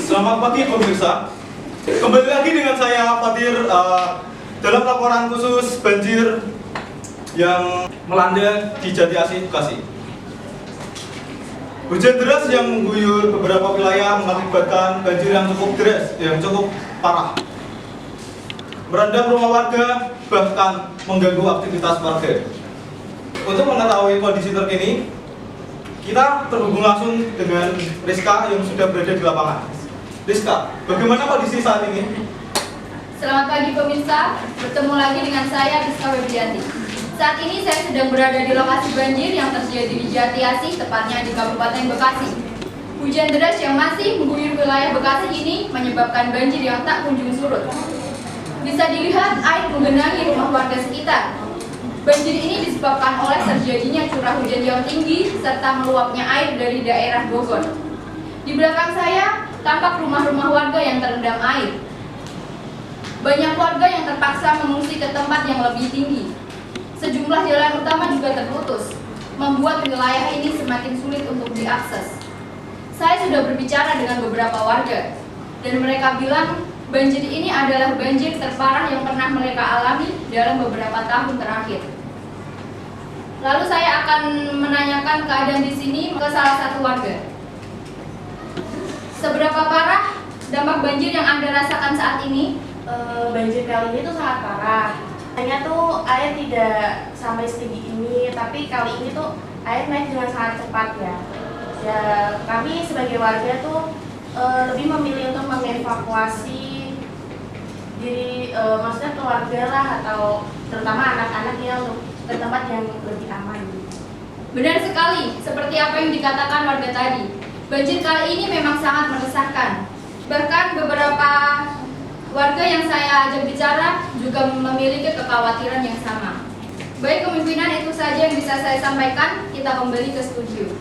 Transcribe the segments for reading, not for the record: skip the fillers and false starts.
Selamat pagi pemirsa. Kembali lagi dengan saya Fatir dalam laporan khusus banjir yang melanda di Jati Asih, Bekasi. Hujan deras yang mengguyur beberapa wilayah mengakibatkan banjir yang cukup deras, yang cukup parah, merendam rumah warga, bahkan mengganggu aktivitas warga. Untuk mengetahui kondisi terkini, kita terhubung langsung dengan Rizka yang sudah berada di lapangan. Rizka, bagaimana kondisi saat ini? Selamat pagi pemirsa, bertemu lagi dengan saya Rizka Febrianti. Saat ini saya sedang berada di lokasi banjir yang terjadi di Jati Asih, tepatnya di Kabupaten Bekasi. Hujan deras yang masih mengguyur wilayah Bekasi ini menyebabkan banjir yang tak kunjung surut. Bisa dilihat air menggenangi rumah warga sekitar. Banjir ini disebabkan oleh terjadinya curah hujan yang tinggi serta meluapnya air dari daerah Bogor. Di belakang saya tampak rumah-rumah warga yang terendam air. Banyak warga yang terpaksa mengungsi ke tempat yang lebih tinggi. Sejumlah jalan utama juga terputus, membuat wilayah ini semakin sulit untuk diakses. Saya sudah berbicara dengan beberapa warga, dan mereka bilang banjir ini adalah banjir terparah yang pernah mereka alami dalam beberapa tahun terakhir. Lalu saya akan menanyakan keadaan di sini ke salah satu warga. Seberapa parah dampak banjir yang Anda rasakan saat ini? Banjir kali ini tuh sangat parah. Hanya tuh air tidak sampai setinggi ini, tapi kali ini tuh air naik dengan sangat cepat ya. Ya kami sebagai warga tuh lebih memilih untuk mengevakuasi diri, maksudnya keluarga lah atau terutama anak-anak ya untuk ke tempat yang lebih aman. Benar sekali, seperti apa yang dikatakan warga tadi. Banjir kali ini memang sangat meresahkan. Bahkan beberapa warga yang saya ajak bicara juga memiliki kekhawatiran yang sama. Baik kemungkinan itu saja yang bisa saya sampaikan, kita kembali ke studio.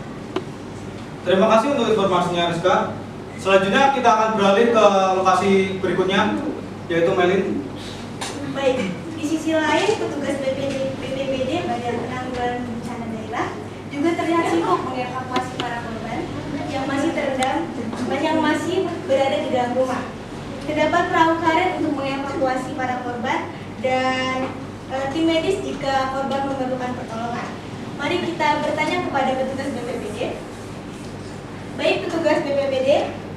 Terima kasih untuk informasinya Rizka. Selanjutnya kita akan beralih ke lokasi berikutnya, yaitu Melin. Baik, di sisi lain petugas BPBD Badan Penanggulangan Bencana Daerah juga terlihat sibuk mengevakuasi para korban yang masih terendam dan yang masih berada di dalam rumah. Terdapat perahu karet untuk mengevakuasi para korban dan tim medis jika korban memerlukan pertolongan. Mari kita bertanya kepada petugas BPBD. Baik petugas BPBD,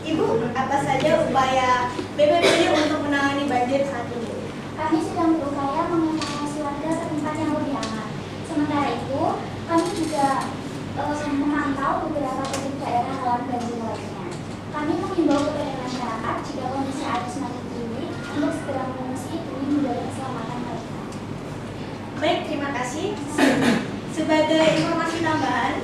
Ibu, apa saja upaya BPBD untuk menangani banjir saat ini? Kami sedang berupaya mengevakuasi warga ke tempat yang lebih aman. Sementara itu, kami juga memantau beberapa titik daerah rawan banjir lainnya. Kami mengimbau kepada masyarakat jika kondisi air semakin tinggi untuk segera mengungsi demi menjaga keselamatan mereka. Baik, terima kasih. Sebagai informasi tambahan,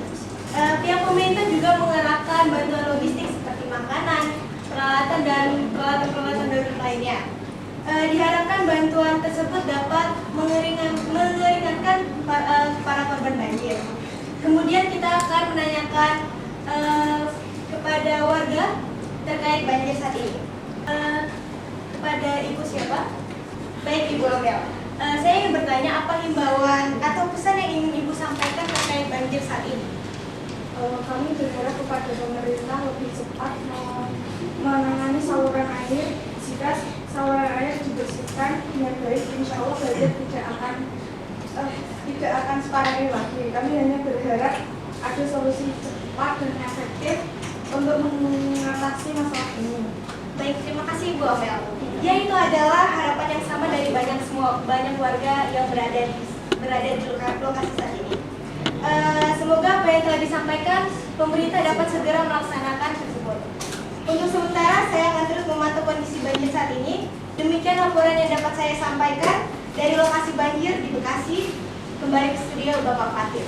pihak pemerintah juga mengerahkan bantuan logistik seperti makanan, peralatan dan peralatan darurat lainnya. Diharapkan bantuan tersebut dapat meringankan para korban banjir. Kemudian kita akan menanyakan kepada warga terkait banjir saat ini. Kepada Ibu siapa? Baik, Ibu Romel. Saya ingin bertanya apa himbauan atau pesan yang ingin Ibu sampaikan terkait banjir saat ini? Kami berharap kepada pemerintah lebih cepat menangani saluran air. Jika saluran air dibersihkan dengan baik, insya Allah banjir tidak akan separah ini lagi. Kami hanya berharap ada solusi cepat dan efektif untuk mengatasi masalah ini. Baik, terima kasih Bu Amel. Ya, itu adalah harapan yang sama dari banyak warga yang berada di lokasi saat ini. Semoga apa yang telah disampaikan pemerintah dapat segera melaksanakan tersebut. Untuk sementara saya akan terus memantau kondisi banjir saat ini. Demikian laporan yang dapat saya sampaikan dari lokasi banjir di Bekasi. Kembali ke studio Bapak Fatir.